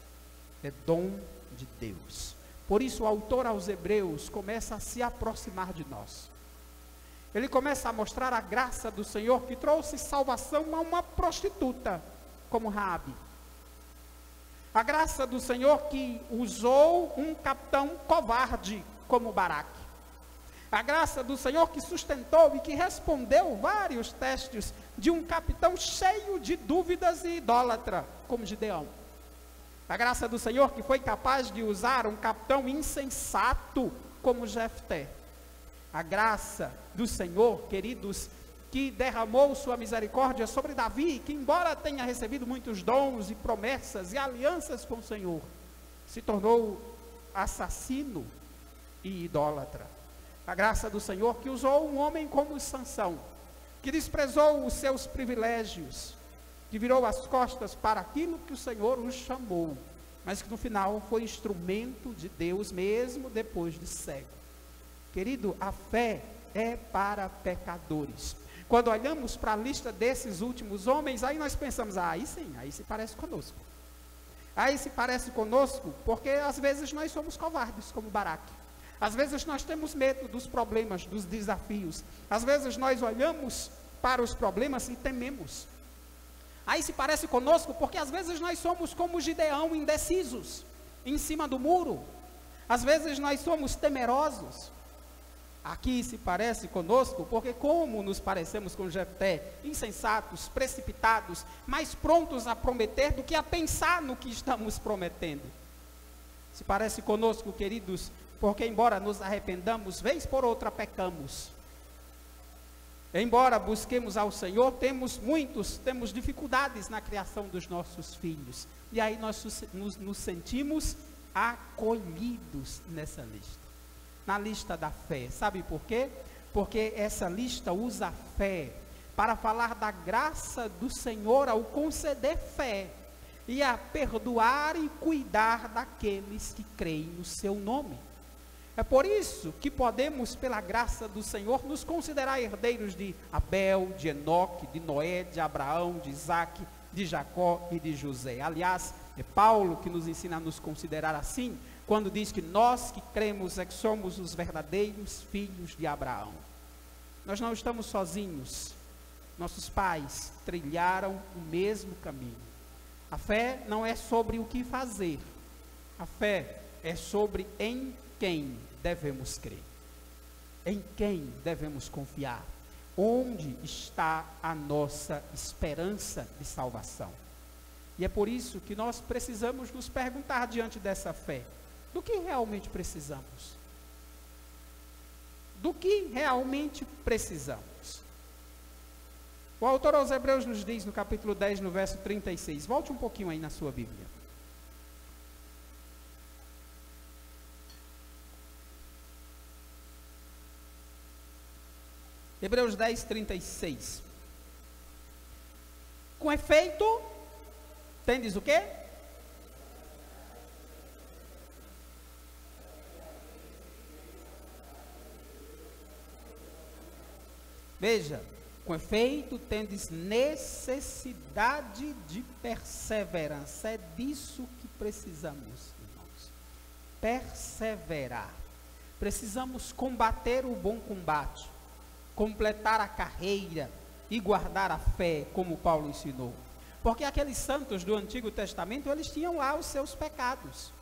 é dom de Deus. Por isso o autor aos Hebreus começa a se aproximar de nós. Ele começa a mostrar a graça do Senhor que trouxe salvação a uma prostituta como Raabe. A graça do Senhor que usou um capitão covarde como Baraque. A graça do Senhor que sustentou e que respondeu vários testes de um capitão cheio de dúvidas e idólatra como Gideão. A graça do Senhor que foi capaz de usar um capitão insensato como Jefté. A graça do Senhor, queridos, que derramou sua misericórdia sobre Davi, que embora tenha recebido muitos dons e promessas e alianças com o Senhor, se tornou assassino e idólatra. A graça do Senhor que usou um homem como Sansão, que desprezou os seus privilégios, que virou as costas para aquilo que o Senhor os chamou, mas que no final foi instrumento de Deus mesmo depois de cego. Querido, a fé é para pecadores. Quando olhamos para a lista desses últimos homens, aí nós pensamos, aí sim, aí se parece conosco. Aí se parece conosco porque às vezes nós somos covardes, como Baraque. Às vezes nós temos medo dos problemas, dos desafios. Às vezes nós olhamos para os problemas e tememos. Aí se parece conosco porque às vezes nós somos como Gideão, indecisos, em cima do muro. Às vezes nós somos temerosos. Aqui se parece conosco porque como nos parecemos com Jefté, insensatos, precipitados, mais prontos a prometer do que a pensar no que estamos prometendo. Se parece conosco, queridos, porque embora nos arrependamos, vez por outra pecamos. Embora busquemos ao Senhor, temos dificuldades na criação dos nossos filhos. E aí nós nos sentimos acolhidos nessa lista. Na lista da fé. Sabe por quê? Porque essa lista usa a fé para falar da graça do Senhor ao conceder fé e a perdoar e cuidar daqueles que creem no seu nome. É por isso que podemos, pela graça do Senhor, nos considerar herdeiros de Abel, de Enoque, de Noé, de Abraão, de Isaque, de Jacó e de José. Aliás, é Paulo que nos ensina a nos considerar assim, quando diz que nós que cremos é que somos os verdadeiros filhos de Abraão. Nós não estamos sozinhos. Nossos pais trilharam o mesmo caminho. A fé não é sobre o que fazer. A fé é sobre em quem devemos crer. Em quem devemos confiar? Onde está a nossa esperança de salvação? E é por isso que nós precisamos nos perguntar diante dessa fé: do que realmente precisamos? Do que realmente precisamos? O autor aos Hebreus nos diz no capítulo 10, no verso 36, volte um pouquinho aí na sua Bíblia. Hebreus 10, 36. Com efeito, tendes o quê? Veja, com efeito, tendes necessidade de perseverança. É disso que precisamos, irmãos. Perseverar. Precisamos combater o bom combate, completar a carreira e guardar a fé, como Paulo ensinou. Porque aqueles santos do Antigo Testamento, eles tinham lá os seus pecados.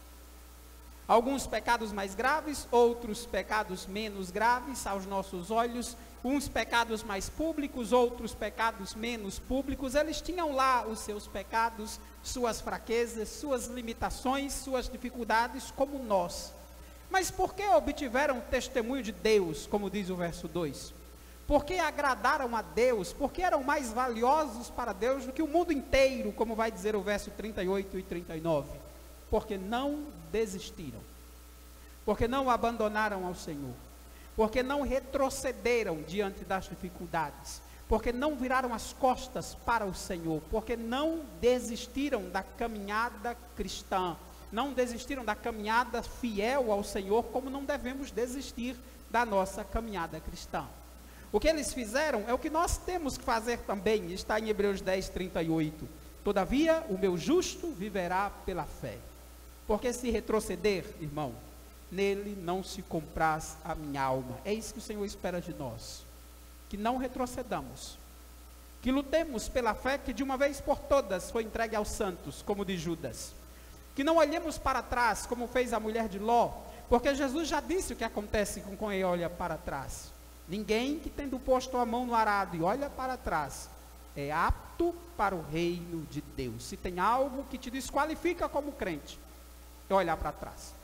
Alguns pecados mais graves, outros pecados menos graves aos nossos olhos, uns pecados mais públicos, outros pecados menos públicos. Eles tinham lá os seus pecados, suas fraquezas, suas limitações, suas dificuldades, como nós. Mas por que obtiveram testemunho de Deus, como diz o verso 2? Porque agradaram a Deus, porque eram mais valiosos para Deus do que o mundo inteiro, como vai dizer o verso 38 e 39. Porque não desistiram, porque não abandonaram ao Senhor, porque não retrocederam diante das dificuldades, porque não viraram as costas para o Senhor, porque não desistiram da caminhada cristã, não desistiram da caminhada fiel ao Senhor, como não devemos desistir da nossa caminhada cristã. O que eles fizeram é o que nós temos que fazer também, está em Hebreus 10, 38. Todavia, o meu justo viverá pela fé. Porque se retroceder, irmão, nele não se compraz a minha alma. É isso que o Senhor espera de nós. Que não retrocedamos. Que lutemos pela fé que de uma vez por todas foi entregue aos santos, como de Judas. Que não olhemos para trás, como fez a mulher de Ló. Porque Jesus já disse o que acontece com quem olha para trás. Ninguém que tendo posto a mão no arado e olha para trás é apto para o reino de Deus. Se tem algo que te desqualifica como crente, é olhar para trás.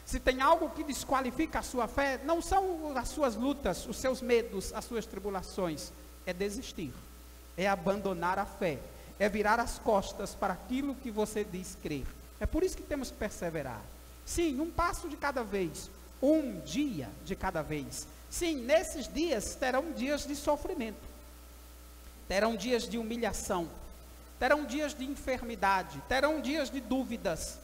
Se tem algo que desqualifica a sua fé, não são as suas lutas, os seus medos, as suas tribulações, é desistir, é abandonar a fé, é virar as costas para aquilo que você diz crer. É por isso que temos que perseverar. Sim, um passo de cada vez, um dia de cada vez. Sim, nesses dias terão dias de sofrimento, terão dias de humilhação, terão dias de enfermidade, terão dias de dúvidas,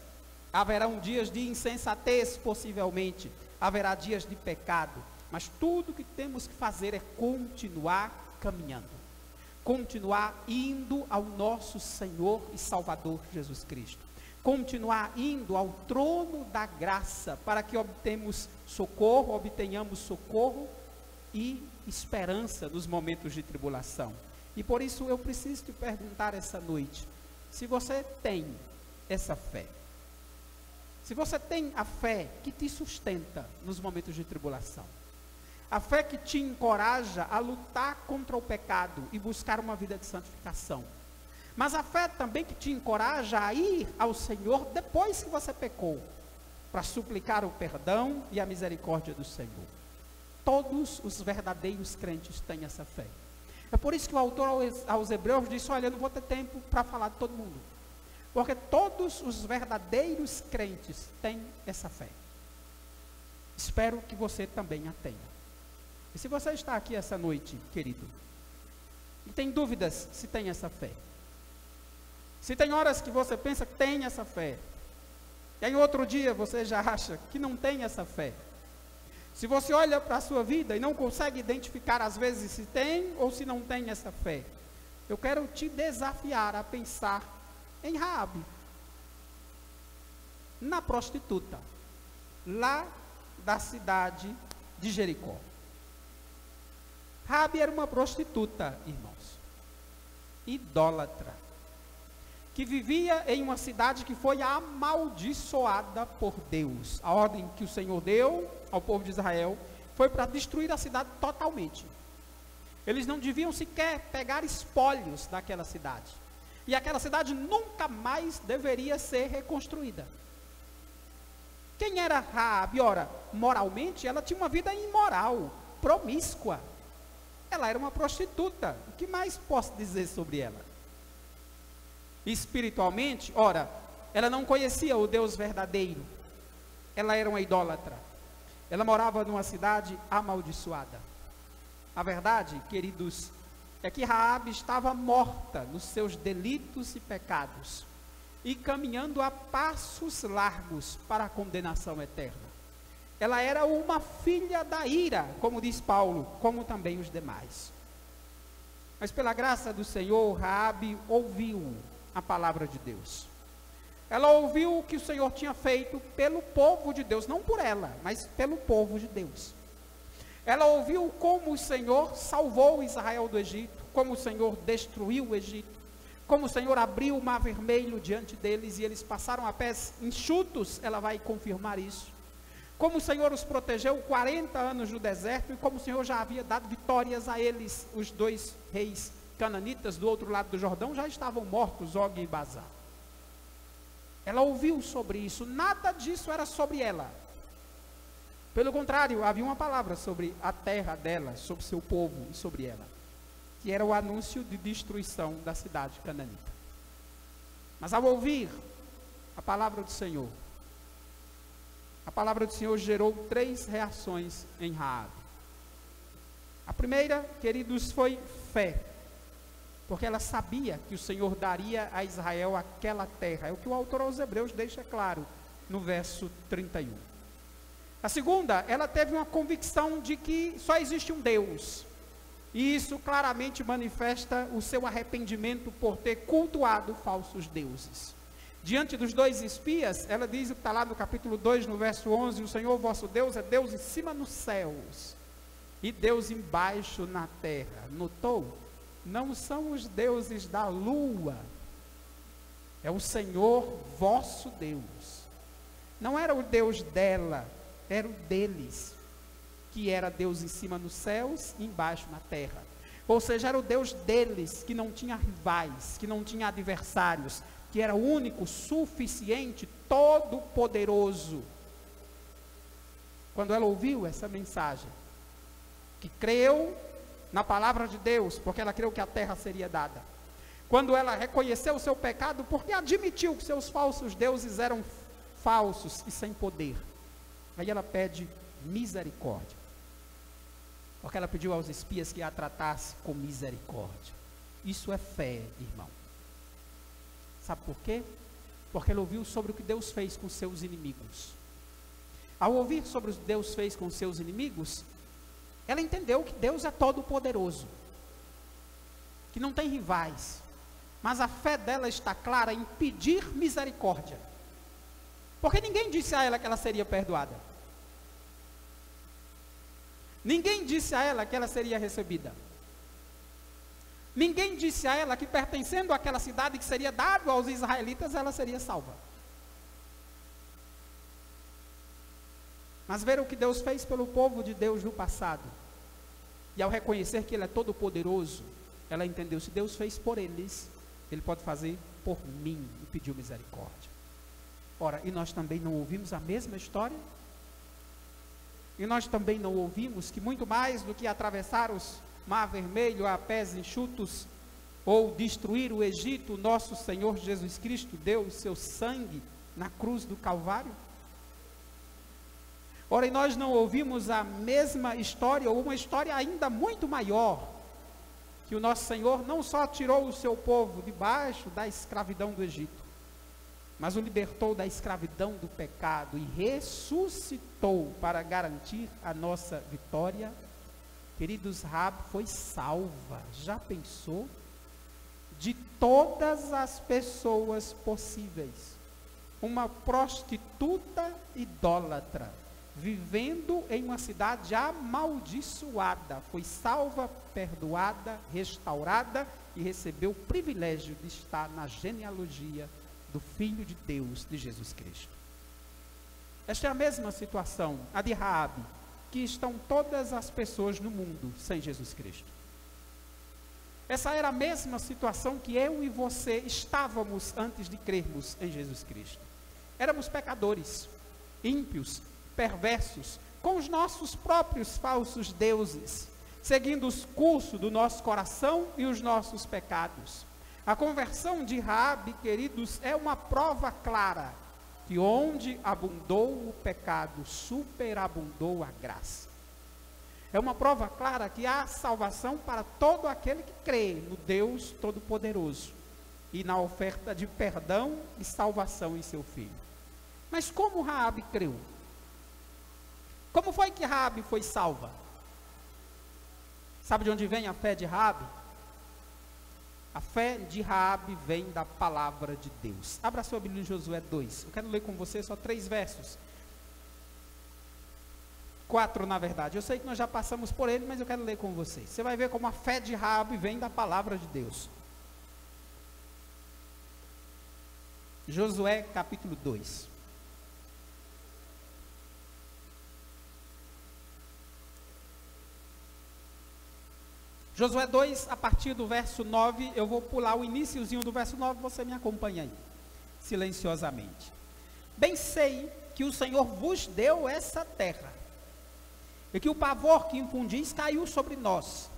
haverão dias de insensatez possivelmente, haverá dias de pecado, mas tudo que temos que fazer é continuar caminhando, continuar indo ao nosso Senhor e Salvador Jesus Cristo, continuar indo ao trono da graça, para que obtenhamos socorro e esperança nos momentos de tribulação. E por isso eu preciso te perguntar essa noite, se você tem essa fé, se você tem a fé que te sustenta nos momentos de tribulação, a fé que te encoraja a lutar contra o pecado e buscar uma vida de santificação, mas a fé também que te encoraja a ir ao Senhor depois que você pecou, para suplicar o perdão e a misericórdia do Senhor. Todos os verdadeiros crentes têm essa fé. É por isso que o autor aos Hebreus disse: olha, eu não vou ter tempo para falar de todo mundo, porque todos os verdadeiros crentes têm essa fé. Espero que você também a tenha. E se você está aqui essa noite, querido, e tem dúvidas se tem essa fé, se tem horas que você pensa que tem essa fé, e aí outro dia você já acha que não tem essa fé, se você olha para a sua vida e não consegue identificar às vezes se tem ou se não tem essa fé, eu quero te desafiar a pensar em Raabe, na prostituta, lá da cidade de Jericó. Raabe era uma prostituta, irmãos, idólatra, que vivia em uma cidade que foi amaldiçoada por Deus. A ordem que o Senhor deu ao povo de Israel foi para destruir a cidade totalmente. Eles não deviam sequer pegar espólios daquela cidade. E aquela cidade nunca mais deveria ser reconstruída. Quem era Raabe? Ora, moralmente, ela tinha uma vida imoral, promíscua. Ela era uma prostituta. O que mais posso dizer sobre ela? Espiritualmente, ora, ela não conhecia o Deus verdadeiro. Ela era uma idólatra. Ela morava numa cidade amaldiçoada. A verdade, queridos, é que Raabe estava morta nos seus delitos e pecados e caminhando a passos largos para a condenação eterna. Ela era uma filha da ira, como diz Paulo, como também os demais. Mas pela graça do Senhor, Raabe ouviu a palavra de Deus. Ela ouviu o que o Senhor tinha feito pelo povo de Deus, não por ela, mas pelo povo de Deus. Ela ouviu como o Senhor salvou Israel do Egito, como o Senhor destruiu o Egito, como o Senhor abriu o mar vermelho diante deles e eles passaram a pés enxutos. Ela vai confirmar isso. Como o Senhor os protegeu 40 anos no deserto e como o Senhor já havia dado vitórias a eles. Os dois reis cananitas do outro lado do Jordão já estavam mortos, Og e Basã. Ela ouviu sobre isso. Nada disso era sobre ela. Pelo contrário, havia uma palavra sobre a terra dela, sobre seu povo e sobre ela, que era o anúncio de destruição da cidade cananita. Mas ao ouvir a palavra do Senhor, a palavra do Senhor gerou 3 reações em Raabe. A primeira, queridos, foi fé, porque ela sabia que o Senhor daria a Israel aquela terra. É o que o autor aos Hebreus deixa claro no verso 31. A segunda, ela teve uma convicção de que só existe um Deus. E isso claramente manifesta o seu arrependimento por ter cultuado falsos deuses. Diante dos 2 espias, ela diz o que está lá no capítulo 2, no verso 11, o Senhor vosso Deus é Deus em cima nos céus e Deus embaixo na terra. Notou? Não são os deuses da lua, é o Senhor vosso Deus. Não era o Deus dela, era o deles, que era Deus em cima nos céus e embaixo na terra. Ou seja, era o Deus deles, que não tinha rivais, que não tinha adversários, que era único, suficiente, todo poderoso. Quando ela ouviu essa mensagem, que creu na palavra de Deus, porque ela creu que a terra seria dada. Quando ela reconheceu o seu pecado, porque admitiu que seus falsos deuses eram falsos e sem poder. Aí ela pede misericórdia. Porque ela pediu aos espias que a tratasse com misericórdia. Isso é fé, irmão. Sabe por quê? Porque ela ouviu sobre o que Deus fez com seus inimigos. Ao ouvir sobre o que Deus fez com seus inimigos, ela entendeu que Deus é todo poderoso, que não tem rivais. Mas a fé dela está clara em pedir misericórdia. Porque ninguém disse a ela que ela seria perdoada. Ninguém disse a ela que ela seria recebida. Ninguém disse a ela que pertencendo àquela cidade que seria dado aos israelitas, ela seria salva. Mas ver o que Deus fez pelo povo de Deus no passado, e ao reconhecer que Ele é todo poderoso, ela entendeu, se Deus fez por eles, Ele pode fazer por mim, e pediu misericórdia. Ora, e nós também não ouvimos a mesma história? E nós também não ouvimos que muito mais do que atravessar o mar vermelho a pés enxutos, ou destruir o Egito, o nosso Senhor Jesus Cristo deu o seu sangue na cruz do Calvário? Ora, e nós não ouvimos a mesma história, ou uma história ainda muito maior, que o nosso Senhor não só tirou o seu povo debaixo da escravidão do Egito, mas o libertou da escravidão do pecado e ressuscitou para garantir a nossa vitória. Queridos, Raabe foi salva. Já pensou? De todas as pessoas possíveis. Uma prostituta idólatra, vivendo em uma cidade amaldiçoada, foi salva, perdoada, restaurada e recebeu o privilégio de estar na genealogia do Filho de Deus, de Jesus Cristo. Esta é a mesma situação, a de Raabe, que estão todas as pessoas no mundo sem Jesus Cristo. Essa era a mesma situação que eu e você estávamos antes de crermos em Jesus Cristo. Éramos pecadores, ímpios, perversos, com os nossos próprios falsos deuses, seguindo os cursos do nosso coração e os nossos pecados. A conversão de Raabe, queridos, é uma prova clara que onde abundou o pecado, superabundou a graça. É uma prova clara que há salvação para todo aquele que crê no Deus Todo-Poderoso e na oferta de perdão e salvação em seu Filho. Mas como Raabe creu? Como foi que Raabe foi salva? Sabe de onde vem a fé de Raabe? A fé de Raabe vem da palavra de Deus. Abra sua Bíblia em Josué 2. Eu quero ler com você só 3 versos. 4, na verdade. Eu sei que nós já passamos por ele, mas eu quero ler com vocês. Você vai ver como a fé de Raabe vem da palavra de Deus. Josué capítulo 2. Josué 2, a partir do verso 9, eu vou pular o iniciozinho do verso 9, você me acompanha aí, silenciosamente. Bem sei que o Senhor vos deu essa terra, e que o pavor que infundis caiu sobre nós,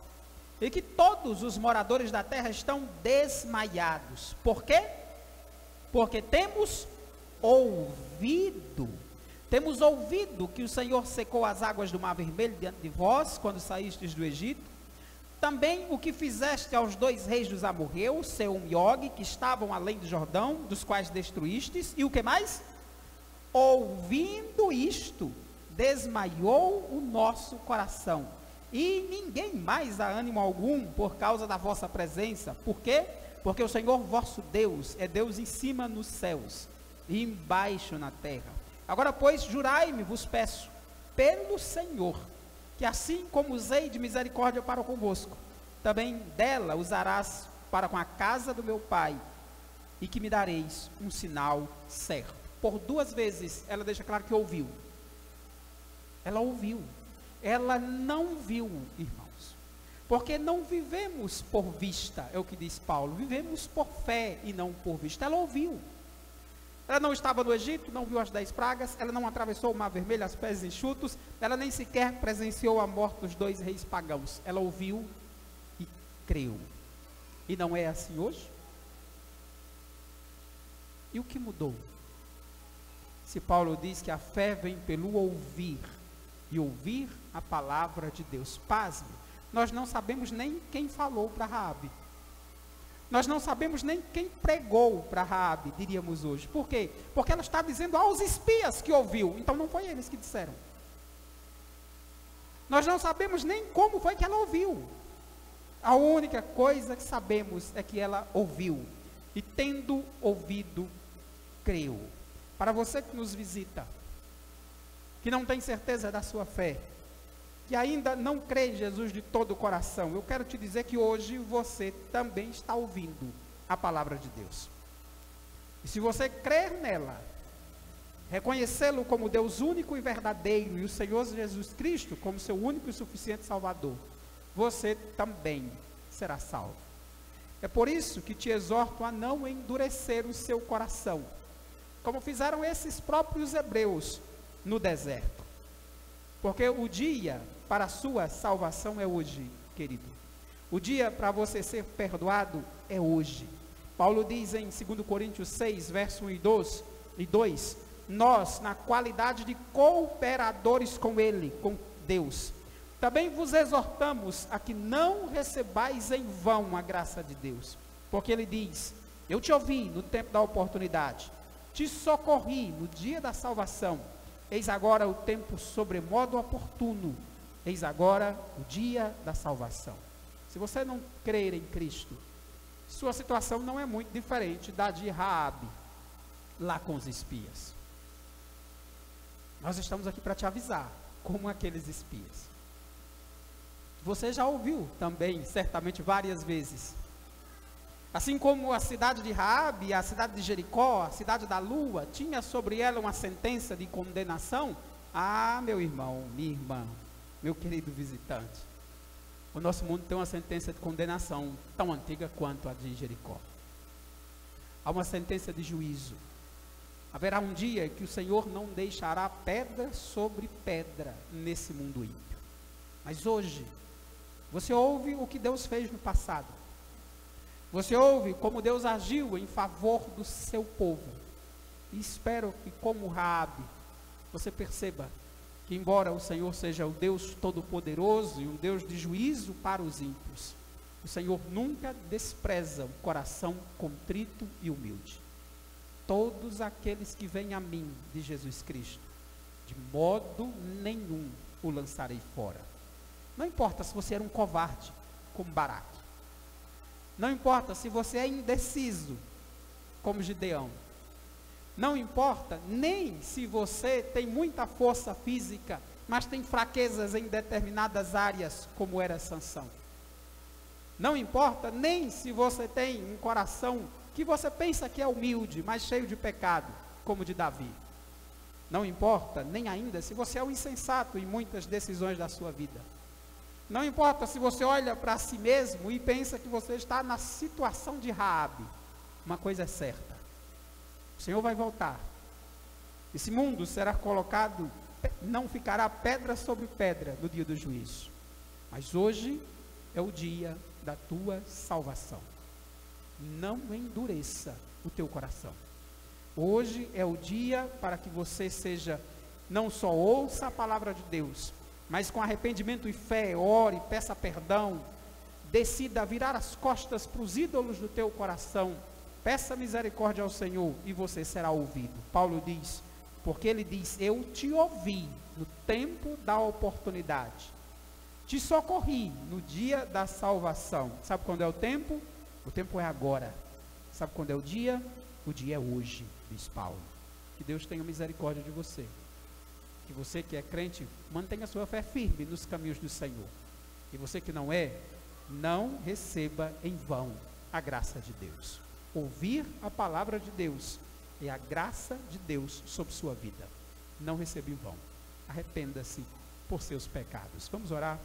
e que todos os moradores da terra estão desmaiados. Por quê? Porque temos ouvido que o Senhor secou as águas do Mar Vermelho diante de vós, quando saístes do Egito. Também o que fizeste aos 2 reis dos amorreus, Sehom e Og, que estavam além do Jordão, dos quais destruístes. E o que mais? Ouvindo isto, desmaiou o nosso coração, e ninguém mais há ânimo algum por causa da vossa presença. Por quê? Porque o Senhor vosso Deus é Deus em cima nos céus e embaixo na terra. Agora, pois, jurai-me, vos peço, pelo Senhor, que assim como usei de misericórdia para convosco, também dela usarás para com a casa do meu pai, e que me dareis um sinal certo. Por 2 vezes ela deixa claro que ouviu. Ela ouviu. Ela não viu, irmãos. Porque não vivemos por vista, é o que diz Paulo. Vivemos por fé e não por vista. Ela ouviu. Ela não estava no Egito, não viu as 10 pragas, ela não atravessou o Mar Vermelho, as pés enxutos, ela nem sequer presenciou a morte dos 2 reis pagãos. Ela ouviu e creu. E não é assim hoje? E o que mudou? Se Paulo diz que a fé vem pelo ouvir, e ouvir a palavra de Deus. Pasme, nós não sabemos nem quem falou para Raabe. Nós não sabemos nem quem pregou para Raabe, diríamos hoje. Por quê? Porque ela está dizendo aos espias que ouviu. Então não foi eles que disseram. Nós não sabemos nem como foi que ela ouviu. A única coisa que sabemos é que ela ouviu. E tendo ouvido, creu. Para você que nos visita, que não tem certeza da sua fé, que ainda não crê em Jesus de todo o coração, eu quero te dizer que hoje você também está ouvindo a palavra de Deus. E se você crer nela, reconhecê-lo como Deus único e verdadeiro, e o Senhor Jesus Cristo como seu único e suficiente Salvador, você também será salvo. É por isso que te exorto a não endurecer o seu coração, como fizeram esses próprios hebreus no deserto. Porque o dia para a sua salvação é hoje, querido. O dia para você ser perdoado é hoje. Paulo diz em 2 Coríntios 6, verso 1 e 2, nós, na qualidade de cooperadores com Ele, com Deus, também vos exortamos a que não recebais em vão a graça de Deus. Porque Ele diz, eu te ouvi no tempo da oportunidade, te socorri no dia da salvação. Eis agora o tempo sobremodo oportuno. Eis agora o dia da salvação. Se você não crer em Cristo, sua situação não é muito diferente da de Raabe, lá com os espias. Nós estamos aqui para te avisar, como aqueles espias. Você já ouviu também, certamente várias vezes. Assim como a cidade de Raabe, a cidade de Jericó, a cidade da lua, tinha sobre ela uma sentença de condenação, Ah, meu irmão, minha irmã, meu querido visitante, o nosso mundo tem uma sentença de condenação tão antiga quanto a de Jericó. Há uma sentença de juízo. Haverá um dia que o Senhor não deixará pedra sobre pedra nesse mundo ímpio. Mas hoje, você ouve o que Deus fez no passado. Você ouve como Deus agiu em favor do seu povo. E espero que, como Raabe, você perceba que, embora o Senhor seja o Deus Todo-Poderoso e um Deus de juízo para os ímpios, o Senhor nunca despreza o coração contrito e humilde. Todos aqueles que vêm a mim, de Jesus Cristo, de modo nenhum o lançarei fora. Não importa se você era um covarde, como Baraque. Não importa se você é indeciso, como Gideão. Não importa nem se você tem muita força física, mas tem fraquezas em determinadas áreas, como era Sansão. Não importa nem se você tem um coração que você pensa que é humilde, mas cheio de pecado, como o de Davi. Não importa nem ainda se você é um insensato em muitas decisões da sua vida. Não importa se você olha para si mesmo e pensa que você está na situação de Raabe. Uma coisa é certa: o Senhor vai voltar. Esse mundo será colocado, não ficará pedra sobre pedra no dia do juízo. Mas hoje é o dia da tua salvação. Não endureça o teu coração. Hoje é o dia para que você seja, não só ouça a palavra de Deus, mas com arrependimento e fé, ore, peça perdão, decida virar as costas para os ídolos do teu coração, peça misericórdia ao Senhor e você será ouvido. Paulo diz, porque ele diz, eu te ouvi no tempo da oportunidade, te socorri no dia da salvação. Sabe quando é o tempo? O tempo é agora. Sabe quando é o dia? O dia é hoje, diz Paulo. Que Deus tenha misericórdia de você. Que você que é crente, mantenha a sua fé firme nos caminhos do Senhor. E você que não é, não receba em vão a graça de Deus. Ouvir a palavra de Deus é a graça de Deus sobre sua vida. Não receba em vão. Arrependa-se por seus pecados. Vamos orar.